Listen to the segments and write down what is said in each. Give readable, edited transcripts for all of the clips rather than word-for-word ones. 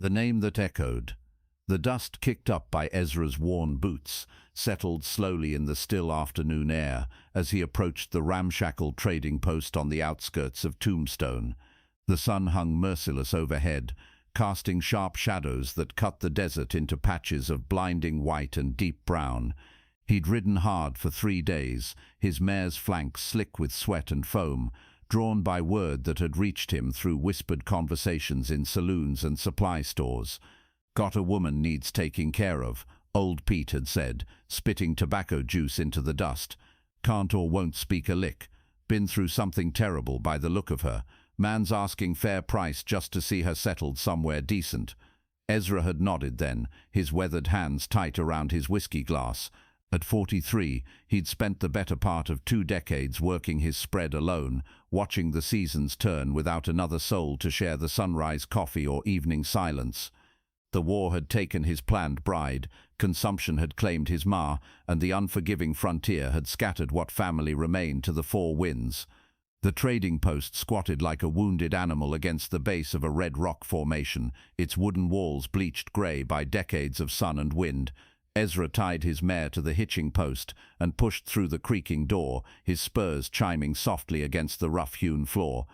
The name that echoed. The dust kicked up by Ezra's worn boots settled slowly in the still afternoon air as he approached the ramshackle trading post on the outskirts of Tombstone. The sun hung merciless overhead, casting sharp shadows that cut the desert into patches of blinding white and deep brown. He'd ridden hard for 3 days, his mare's flanks slick with sweat and foam, drawn by word that had reached him through whispered conversations in saloons and supply stores. "Got a woman needs taking care of," old Pete had said, spitting tobacco juice into the dust. "Can't or won't speak a lick. Been through something terrible by the look of her. Man's asking fair price just to see her settled somewhere decent." Ezra had nodded then, his weathered hands tight around his whiskey glass. At 43, he'd spent the better part of 2 decades working his spread alone, watching the seasons turn without another soul to share the sunrise coffee or evening silence. The war had taken his planned bride, consumption had claimed his ma, and the unforgiving frontier had scattered what family remained to the 4 winds. The trading post squatted like a wounded animal against the base of a red rock formation, its wooden walls bleached grey by decades of sun and wind. Ezra tied his mare to the hitching post and pushed through the creaking door, his spurs chiming softly against the rough-hewn floor.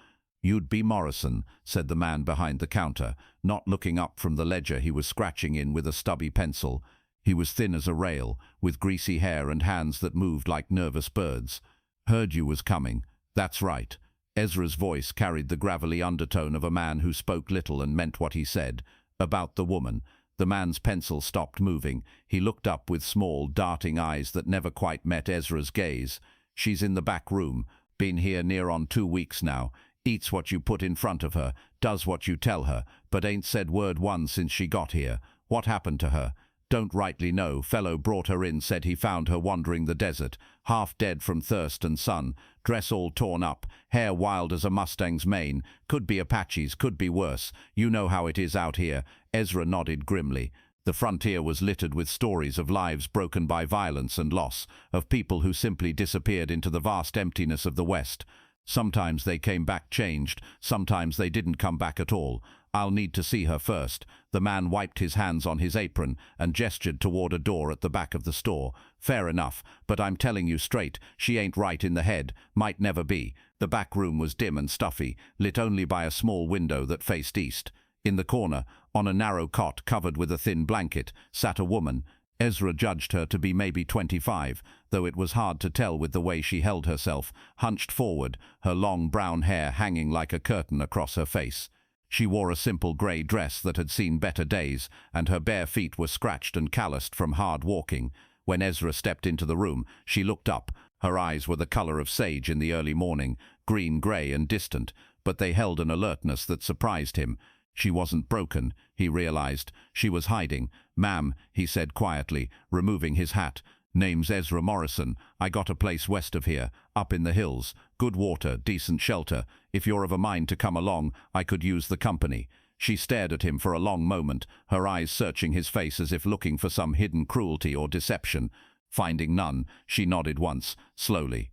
"You'd be Morrison," said the man behind the counter, not looking up from the ledger he was scratching in with a stubby pencil. He was thin as a rail, with greasy hair and hands that moved like nervous birds. "Heard you was coming." "That's right." Ezra's voice carried the gravelly undertone of a man who spoke little and meant what he said. "About the woman." The man's pencil stopped moving. He looked up with small, darting eyes that never quite met Ezra's gaze. "She's in the back room. Been here near on 2 weeks now. Eats what you put in front of her, does what you tell her, but ain't said word one since she got here. What happened to her?" "Don't rightly know. Fellow brought her in, said he found her wandering the desert, half dead from thirst and sun, dress all torn up, hair wild as a mustang's mane. Could be Apaches, could be worse. You know how it is out here." Ezra nodded grimly. The frontier was littered with stories of lives broken by violence and loss, of people who simply disappeared into the vast emptiness of the West. Sometimes they came back changed, sometimes they didn't come back at all. "I'll need to see her first." The man wiped his hands on his apron and gestured toward a door at the back of the store. "Fair enough, but I'm telling you straight, she ain't right in the head, might never be." The back room was dim and stuffy, lit only by a small window that faced east. In the corner, on a narrow cot covered with a thin blanket, sat a woman. Ezra judged her to be maybe 25, though it was hard to tell with the way she held herself, hunched forward, her long brown hair hanging like a curtain across her face. She wore a simple grey dress that had seen better days, and her bare feet were scratched and calloused from hard walking. When Ezra stepped into the room, she looked up. Her eyes were the colour of sage in the early morning, green-grey and distant, but they held an alertness that surprised him. She wasn't broken, he realized. She was hiding. "Ma'am," he said quietly, removing his hat. "Name's Ezra Morrison. I got a place west of here, up in the hills. Good water, decent shelter. If you're of a mind to come along, I could use the company." She stared at him for a long moment, her eyes searching his face as if looking for some hidden cruelty or deception. Finding none, she nodded once, slowly.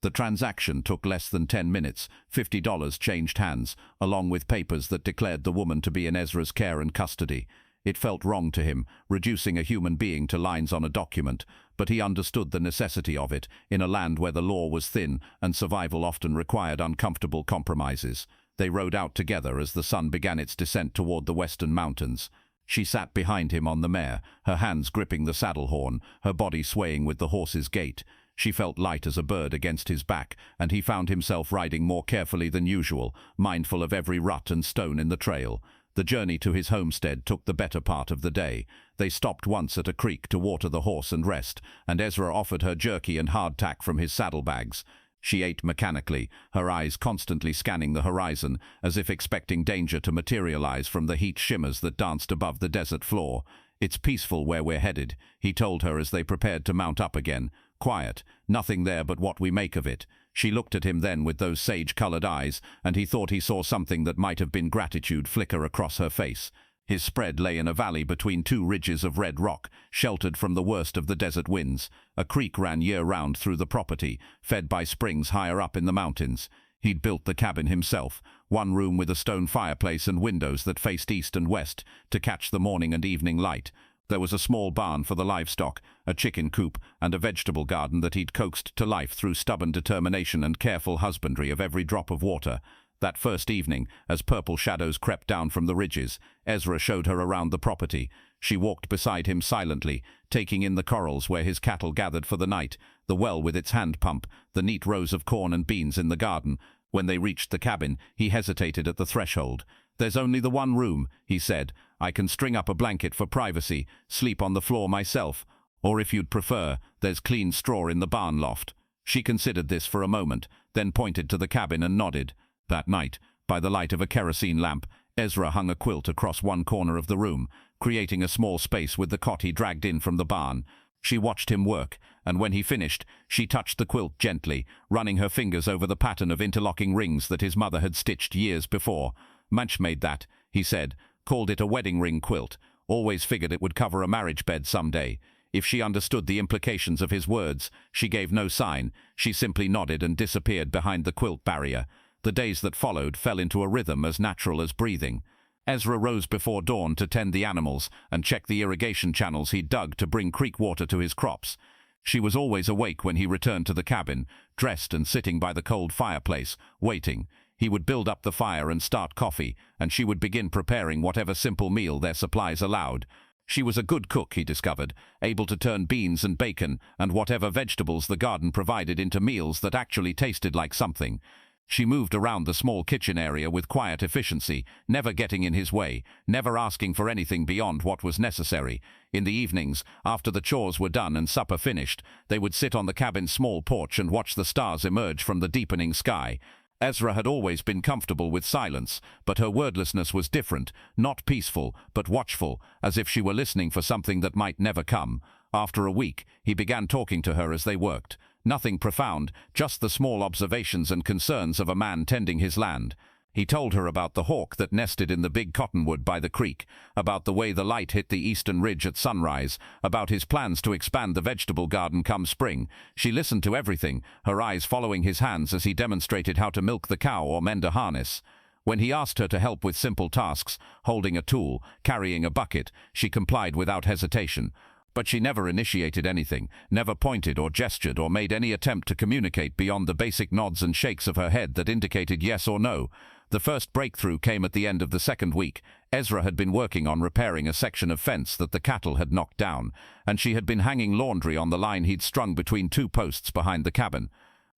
The transaction took less than 10 minutes. $50 changed hands, along with papers that declared the woman to be in Ezra's care and custody. It felt wrong to him, reducing a human being to lines on a document, but he understood the necessity of it, in a land where the law was thin and survival often required uncomfortable compromises. They rode out together as the sun began its descent toward the western mountains. She sat behind him on the mare, her hands gripping the saddle horn, her body swaying with the horse's gait. She felt light as a bird against his back, and he found himself riding more carefully than usual, mindful of every rut and stone in the trail. The journey to his homestead took the better part of the day. They stopped once at a creek to water the horse and rest, and Ezra offered her jerky and hardtack from his saddlebags. She ate mechanically, her eyes constantly scanning the horizon, as if expecting danger to materialize from the heat shimmers that danced above the desert floor. "It's peaceful where we're headed," he told her as they prepared to mount up again. "Quiet, nothing there but what we make of it." She looked at him then with those sage-colored eyes, and he thought he saw something that might have been gratitude flicker across her face. His spread lay in a valley between 2 ridges of red rock, sheltered from the worst of the desert winds. A creek ran year-round through the property, fed by springs higher up in the mountains. He'd built the cabin himself, one room with a stone fireplace and windows that faced east and west to catch the morning and evening light. There was a small barn for the livestock, a chicken coop, and a vegetable garden that he'd coaxed to life through stubborn determination and careful husbandry of every drop of water. That first evening, as purple shadows crept down from the ridges, Ezra showed her around the property. She walked beside him silently, taking in the corrals where his cattle gathered for the night, the well with its hand pump, the neat rows of corn and beans in the garden. When they reached the cabin, he hesitated at the threshold. "There's only the one room," he said. "I can string up a blanket for privacy, sleep on the floor myself. Or if you'd prefer, there's clean straw in the barn loft." She considered this for a moment, then pointed to the cabin and nodded. That night, by the light of a kerosene lamp, Ezra hung a quilt across one corner of the room, creating a small space with the cot he dragged in from the barn. She watched him work, and when he finished, she touched the quilt gently, running her fingers over the pattern of interlocking rings that his mother had stitched years before. "Munch made that," he said, "called it a wedding ring quilt. Always figured it would cover a marriage bed someday." If she understood the implications of his words, she gave no sign. She simply nodded and disappeared behind the quilt barrier. The days that followed fell into a rhythm as natural as breathing. Ezra rose before dawn to tend the animals and check the irrigation channels he'd dug to bring creek water to his crops. She was always awake when he returned to the cabin, dressed and sitting by the cold fireplace, waiting. He would build up the fire and start coffee, and she would begin preparing whatever simple meal their supplies allowed. She was a good cook, he discovered, able to turn beans and bacon and whatever vegetables the garden provided into meals that actually tasted like something. She moved around the small kitchen area with quiet efficiency, never getting in his way, never asking for anything beyond what was necessary. In the evenings, after the chores were done and supper finished, they would sit on the cabin's small porch and watch the stars emerge from the deepening sky. Ezra had always been comfortable with silence, but her wordlessness was different, not peaceful, but watchful, as if she were listening for something that might never come. After a week, he began talking to her as they worked. Nothing profound, just the small observations and concerns of a man tending his land. He told her about the hawk that nested in the big cottonwood by the creek, about the way the light hit the eastern ridge at sunrise, about his plans to expand the vegetable garden come spring. She listened to everything, her eyes following his hands as he demonstrated how to milk the cow or mend a harness. When he asked her to help with simple tasks, holding a tool, carrying a bucket, she complied without hesitation. But she never initiated anything, never pointed or gestured or made any attempt to communicate beyond the basic nods and shakes of her head that indicated yes or no. The first breakthrough came at the end of the second week. Ezra had been working on repairing a section of fence that the cattle had knocked down, and she had been hanging laundry on the line he'd strung between two posts behind the cabin.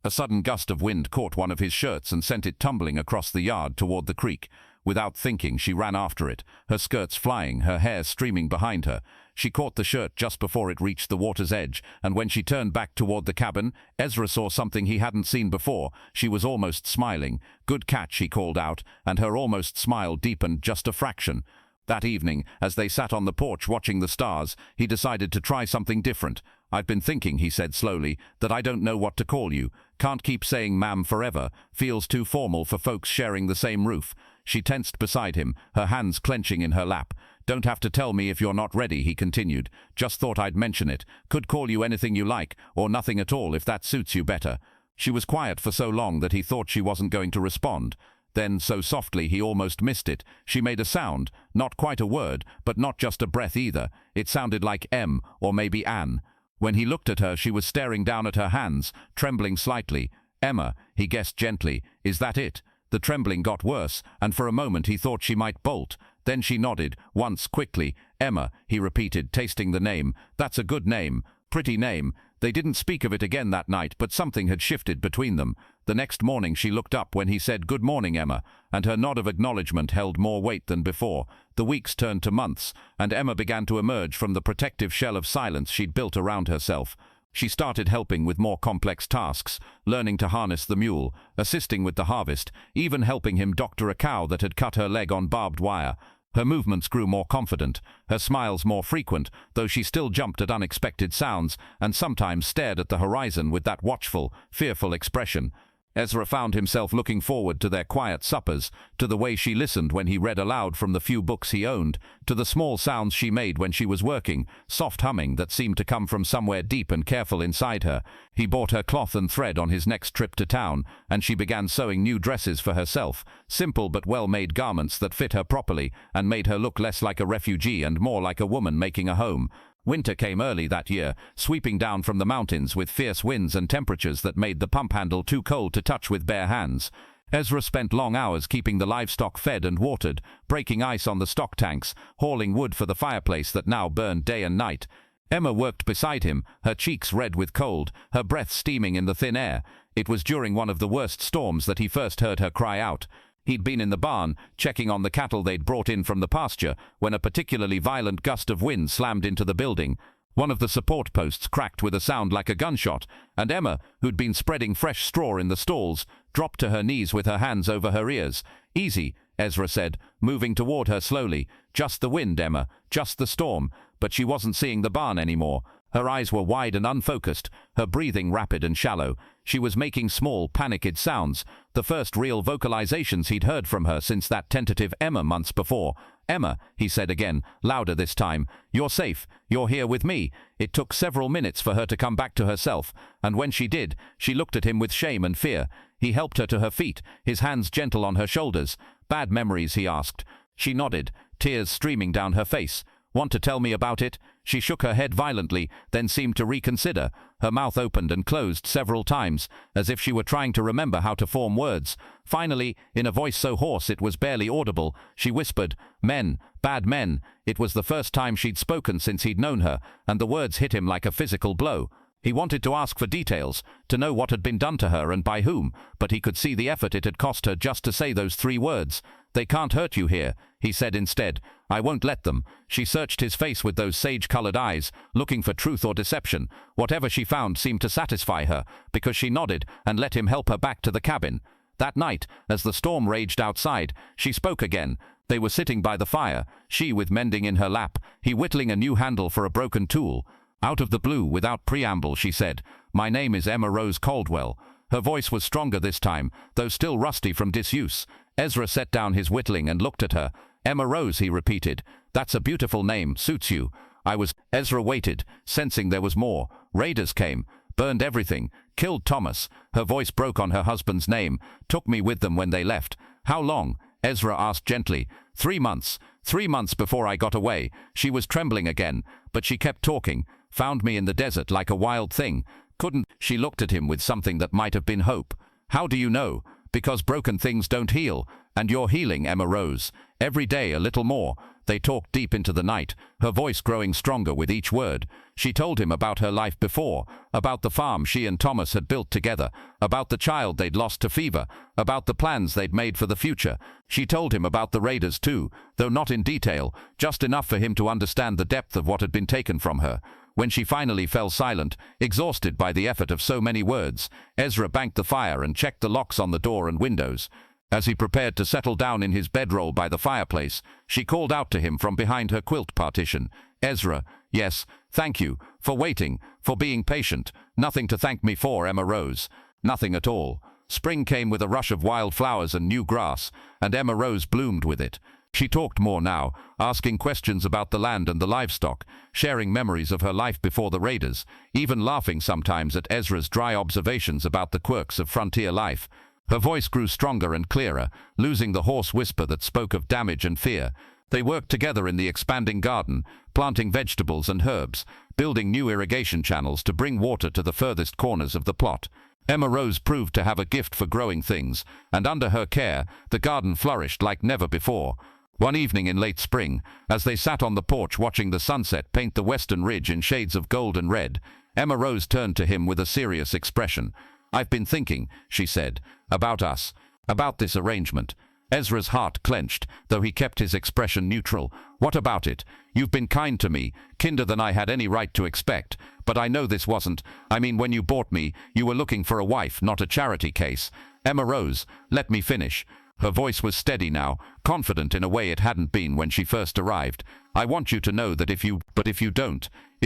A sudden gust of wind caught one of his shirts and sent it tumbling across the yard toward the creek. Without thinking, she ran after it, her skirts flying, her hair streaming behind her. She caught the shirt just before it reached the water's edge, and when she turned back toward the cabin, Ezra saw something he hadn't seen before. She was almost smiling. "Good catch," he called out, and her almost smile deepened just a fraction. That evening, as they sat on the porch watching the stars, he decided to try something different. "I've been thinking," he said slowly, "that I don't know what to call you. Can't keep saying ma'am forever. Feels too formal for folks sharing the same roof." She tensed beside him, her hands clenching in her lap. "Don't have to tell me if you're not ready," he continued. "Just thought I'd mention it. Could call you anything you like, or nothing at all if that suits you better." She was quiet for so long that he thought she wasn't going to respond. Then, so softly he almost missed it, she made a sound, not quite a word, but not just a breath either. It sounded like M, or maybe Anne. When he looked at her, she was staring down at her hands, trembling slightly. "Emma," he guessed gently, "is that it?" The trembling got worse, and for a moment he thought she might bolt. Then she nodded, once, quickly. "Emma," he repeated, tasting the name. "That's a good name. Pretty name." They didn't speak of it again that night, but something had shifted between them. The next morning she looked up when he said, "Good morning, Emma," and her nod of acknowledgement held more weight than before. The weeks turned to months, and Emma began to emerge from the protective shell of silence she'd built around herself. She started helping with more complex tasks, learning to harness the mule, assisting with the harvest, even helping him doctor a cow that had cut her leg on barbed wire. Her movements grew more confident, her smiles more frequent, though she still jumped at unexpected sounds and sometimes stared at the horizon with that watchful, fearful expression. Ezra found himself looking forward to their quiet suppers, to the way she listened when he read aloud from the few books he owned, to the small sounds she made when she was working, soft humming that seemed to come from somewhere deep and careful inside her. He bought her cloth and thread on his next trip to town, and she began sewing new dresses for herself, simple but well-made garments that fit her properly and made her look less like a refugee and more like a woman making a home. Winter came early that year, sweeping down from the mountains with fierce winds and temperatures that made the pump handle too cold to touch with bare hands. Ezra spent long hours keeping the livestock fed and watered, breaking ice on the stock tanks, hauling wood for the fireplace that now burned day and night. Emma worked beside him, her cheeks red with cold, her breath steaming in the thin air. It was during one of the worst storms that he first heard her cry out. He'd been in the barn, checking on the cattle they'd brought in from the pasture, when a particularly violent gust of wind slammed into the building. One of the support posts cracked with a sound like a gunshot, and Emma, who'd been spreading fresh straw in the stalls, dropped to her knees with her hands over her ears. "Easy," Ezra said, moving toward her slowly. "Just the wind, Emma, just the storm." But she wasn't seeing the barn anymore. Her eyes were wide and unfocused, her breathing rapid and shallow. She was making small, panicked sounds, the first real vocalizations he'd heard from her since that tentative Emma months before. "Emma," he said again, louder this time. "You're safe. You're here with me." It took several minutes for her to come back to herself, and when she did, she looked at him with shame and fear. He helped her to her feet, his hands gentle on her shoulders. "Bad memories?" he asked. She nodded, tears streaming down her face. "Want to tell me about it?" She shook her head violently, then seemed to reconsider. Her mouth opened and closed several times, as if she were trying to remember how to form words. Finally, in a voice so hoarse it was barely audible, she whispered, "Men, bad men." It was the first time she'd spoken since he'd known her, and the words hit him like a physical blow. He wanted to ask for details, to know what had been done to her and by whom, but he could see the effort it had cost her just to say those 3 words. "They can't hurt you here," he said instead. "I won't let them." She searched his face with those sage-colored eyes, looking for truth or deception. Whatever she found seemed to satisfy her, because she nodded and let him help her back to the cabin. That night, as the storm raged outside, she spoke again. They were sitting by the fire, she with mending in her lap, he whittling a new handle for a broken tool. Out of the blue, without preamble, she said, "My name is Emma Rose Caldwell." Her voice was stronger this time, though still rusty from disuse. Ezra set down his whittling and looked at her. "Emma Rose," he repeated. "That's a beautiful name, suits you." Ezra waited, sensing there was more. "Raiders came, burned everything, killed Thomas." Her voice broke on her husband's name. "Took me with them when they left." "How long?" Ezra asked gently. 3 months. 3 months before I got away." She was trembling again, but she kept talking. "Found me in the desert like a wild thing. Couldn't." She looked at him with something that might have been hope. "How do you know?" "Because broken things don't heal. And you're healing, Emma Rose. Every day a little more." They talked deep into the night, her voice growing stronger with each word. She told him about her life before, about the farm she and Thomas had built together, about the child they'd lost to fever, about the plans they'd made for the future. She told him about the raiders too, though not in detail, just enough for him to understand the depth of what had been taken from her. When she finally fell silent, exhausted by the effort of so many words, Ezra banked the fire and checked the locks on the door and windows. As he prepared to settle down in his bedroll by the fireplace, she called out to him from behind her quilt partition. "Ezra, yes, thank you, for waiting, for being patient. Nothing to thank me for, Emma Rose. Nothing at all." Spring came with a rush of wild flowers and new grass, and Emma Rose bloomed with it. She talked more now, asking questions about the land and the livestock, sharing memories of her life before the raiders, even laughing sometimes at Ezra's dry observations about the quirks of frontier life. Her voice grew stronger and clearer, losing the hoarse whisper that spoke of damage and fear. They worked together in the expanding garden, planting vegetables and herbs, building new irrigation channels to bring water to the furthest corners of the plot. Emma Rose proved to have a gift for growing things, and under her care, the garden flourished like never before. One evening in late spring, as they sat on the porch watching the sunset paint the western ridge in shades of gold and red, Emma Rose turned to him with a serious expression. "I've been thinking," she said, "about us, about this arrangement." Ezra's heart clenched, though he kept his expression neutral. "What about it? You've been kind to me, kinder than I had any right to expect. But I know this wasn't, I mean, when you bought me, you were looking for a wife, not a charity case." "Emma Rose, let me finish." Her voice was steady now, confident in a way it hadn't been when she first arrived. "I want you to know that if you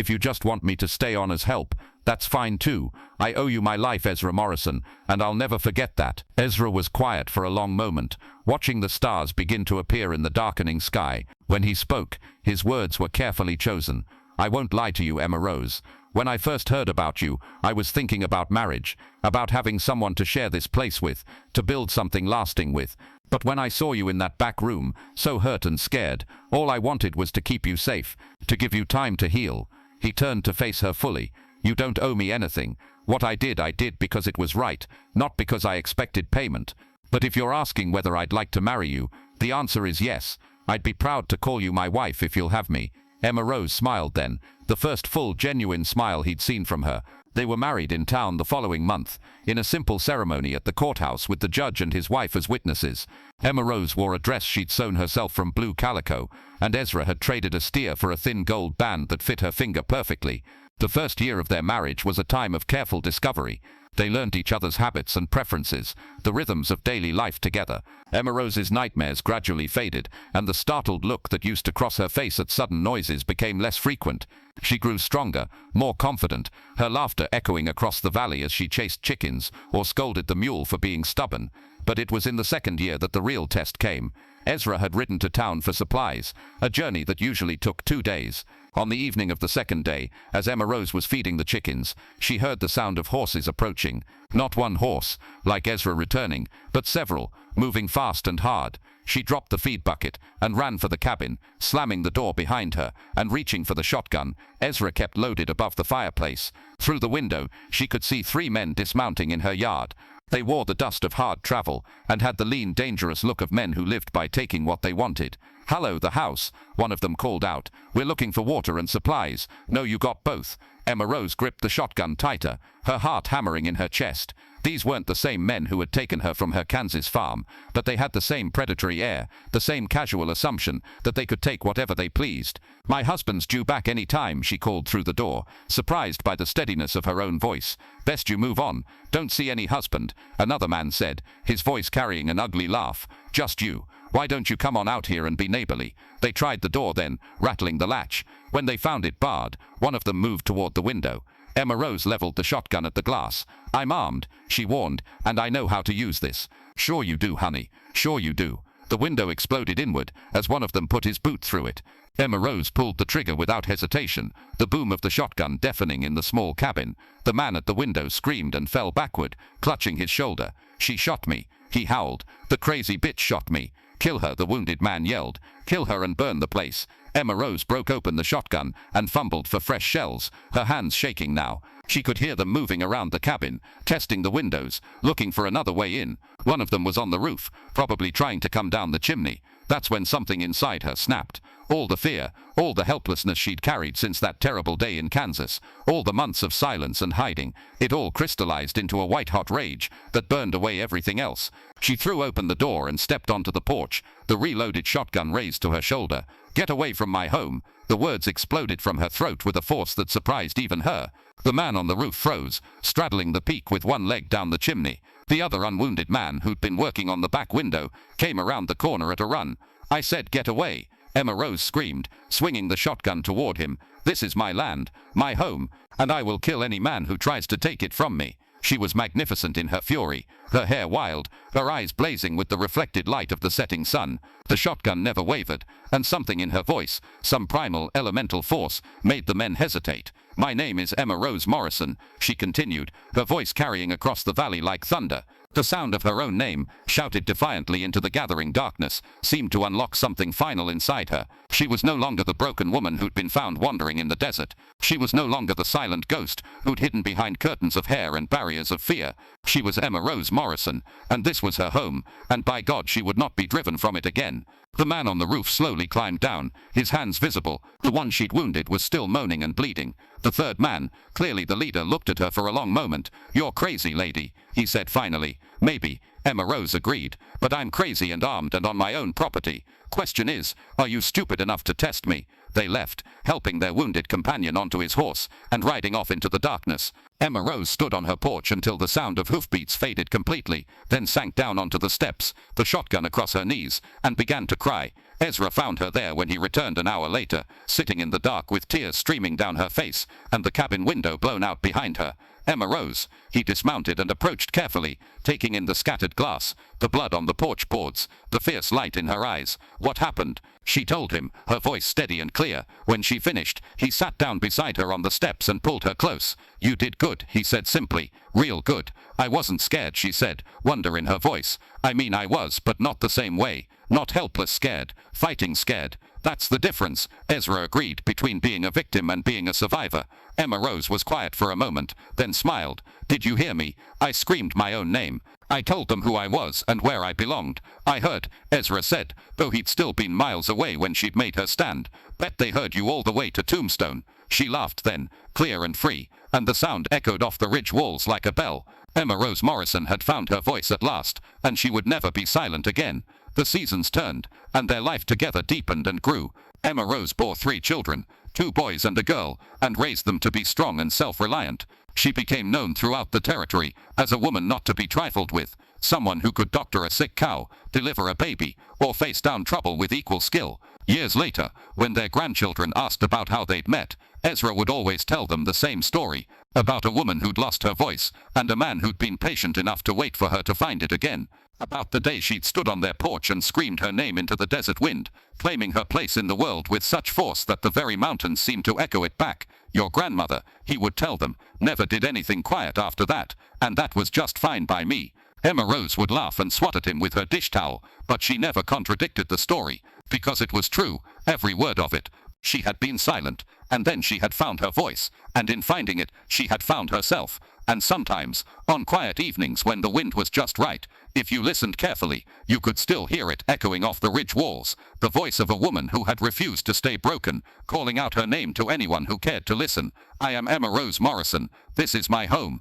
If you just want me to stay on as help, that's fine too. I owe you my life, Ezra Morrison, and I'll never forget that." Ezra was quiet for a long moment, watching the stars begin to appear in the darkening sky. When he spoke, his words were carefully chosen. "I won't lie to you, Emma Rose. When I first heard about you, I was thinking about marriage, about having someone to share this place with, to build something lasting with. But when I saw you in that back room, so hurt and scared, all I wanted was to keep you safe, to give you time to heal." He turned to face her fully. "You don't owe me anything. What I did because it was right, not because I expected payment. But if you're asking whether I'd like to marry you, the answer is yes. I'd be proud to call you my wife if you'll have me." Emma Rose smiled then, the first full, genuine smile he'd seen from her. They were married in town the following month, in a simple ceremony at the courthouse with the judge and his wife as witnesses. Emma Rose wore a dress she'd sewn herself from blue calico, and Ezra had traded a steer for a thin gold band that fit her finger perfectly. The first year of their marriage was a time of careful discovery. They learnt each other's habits and preferences, the rhythms of daily life together. Emma Rose's nightmares gradually faded, and the startled look that used to cross her face at sudden noises became less frequent. She grew stronger, more confident, her laughter echoing across the valley as she chased chickens or scolded the mule for being stubborn. But it was in the second year that the real test came. Ezra had ridden to town for supplies, a journey that usually took 2 days. On the evening of the second day, as Emma Rose was feeding the chickens, she heard the sound of horses approaching. Not one horse, like Ezra returning, but several, moving fast and hard. She dropped the feed bucket and ran for the cabin, slamming the door behind her and reaching for the shotgun Ezra kept loaded above the fireplace. Through the window, she could see 3 men dismounting in her yard. They wore the dust of hard travel and had the lean, dangerous look of men who lived by taking what they wanted. "Hello, the house," one of them called out. "We're looking for water and supplies." "No, you got both." Emma Rose gripped the shotgun tighter, her heart hammering in her chest. These weren't the same men who had taken her from her Kansas farm, but they had the same predatory air, the same casual assumption that they could take whatever they pleased. "My husband's due back any time," she called through the door, surprised by the steadiness of her own voice. "Best you move on. Don't see any husband," another man said, his voice carrying an ugly laugh. "Just you. Why don't you come on out here and be neighborly?" They tried the door then, rattling the latch. When they found it barred, one of them moved toward the window. Emma Rose leveled the shotgun at the glass. "I'm armed," she warned, "and I know how to use this." "Sure you do, honey. Sure you do." The window exploded inward as one of them put his boot through it. Emma Rose pulled the trigger without hesitation, the boom of the shotgun deafening in the small cabin. The man at the window screamed and fell backward, clutching his shoulder. "She shot me," he howled. "The crazy bitch shot me." "Kill her," the wounded man yelled. "Kill her and burn the place." Emma Rose broke open the shotgun and fumbled for fresh shells, her hands shaking now. She could hear them moving around the cabin, testing the windows, looking for another way in. One of them was on the roof, probably trying to come down the chimney. That's when something inside her snapped. All the fear, all the helplessness she'd carried since that terrible day in Kansas, all the months of silence and hiding, it all crystallized into a white-hot rage that burned away everything else. She threw open the door and stepped onto the porch, the reloaded shotgun raised to her shoulder. "Get away from my home." The words exploded from her throat with a force that surprised even her. The man on the roof froze, straddling the peak with one leg down the chimney. The other unwounded man, who'd been working on the back window, came around the corner at a run. "I said get away," Emma Rose screamed, swinging the shotgun toward him. "This is my land, my home, and I will kill any man who tries to take it from me." She was magnificent in her fury, her hair wild, her eyes blazing with the reflected light of the setting sun. The shotgun never wavered, and something in her voice, some primal, elemental force, made the men hesitate. "My name is Emma Rose Morrison," she continued, her voice carrying across the valley like thunder. The sound of her own name, shouted defiantly into the gathering darkness, seemed to unlock something final inside her. She was no longer the broken woman who'd been found wandering in the desert. She was no longer the silent ghost who'd hidden behind curtains of hair and barriers of fear. She was Emma Rose Morrison, and this was her home, and by God she would not be driven from it again. The man on the roof slowly climbed down, his hands visible. The one she'd wounded was still moaning and bleeding. The third man, clearly the leader, looked at her for a long moment. "You're crazy, lady," he said finally. "Maybe," Emma Rose agreed, "but I'm crazy and armed and on my own property. Question is, are you stupid enough to test me?" They left, helping their wounded companion onto his horse and riding off into the darkness. Emma Rose stood on her porch until the sound of hoofbeats faded completely, then sank down onto the steps, the shotgun across her knees, and began to cry. Ezra found her there when he returned an hour later, sitting in the dark with tears streaming down her face, and the cabin window blown out behind her. Emma rose. He dismounted and approached carefully, taking in the scattered glass, the blood on the porch boards, the fierce light in her eyes. What happened? She told him, her voice steady and clear. When she finished, he sat down beside her on the steps and pulled her close. "You did good," he said simply. "Real good." "I wasn't scared," she said, wonder in her voice. "I mean I was, but not the same way. Not helpless scared, fighting scared. That's the difference," Ezra agreed, between being a victim and being a survivor. Emma Rose was quiet for a moment, then smiled. "Did you hear me? I screamed my own name. I told them who I was and where I belonged." "I heard," Ezra said, though he'd still been miles away when she'd made her stand. "Bet they heard you all the way to Tombstone." She laughed then, clear and free, and the sound echoed off the ridge walls like a bell. Emma Rose Morrison had found her voice at last, and she would never be silent again. The seasons turned, and their life together deepened and grew. Emma Rose bore 3 children, 2 boys and a girl, and raised them to be strong and self-reliant. She became known throughout the territory as a woman not to be trifled with, someone who could doctor a sick cow, deliver a baby, or face down trouble with equal skill. Years later, when their grandchildren asked about how they'd met, Ezra would always tell them the same story, about a woman who'd lost her voice, and a man who'd been patient enough to wait for her to find it again. About the day she'd stood on their porch and screamed her name into the desert wind, claiming her place in the world with such force that the very mountains seemed to echo it back. "Your grandmother," he would tell them, "never did anything quiet after that, and that was just fine by me." Emma Rose would laugh and swat at him with her dish towel, but she never contradicted the story, because it was true, every word of it. She had been silent, and then she had found her voice, and in finding it, she had found herself. And sometimes, on quiet evenings when the wind was just right, if you listened carefully, you could still hear it echoing off the ridge walls, the voice of a woman who had refused to stay broken, calling out her name to anyone who cared to listen. "I am Emma Rose Morrison. This is my home.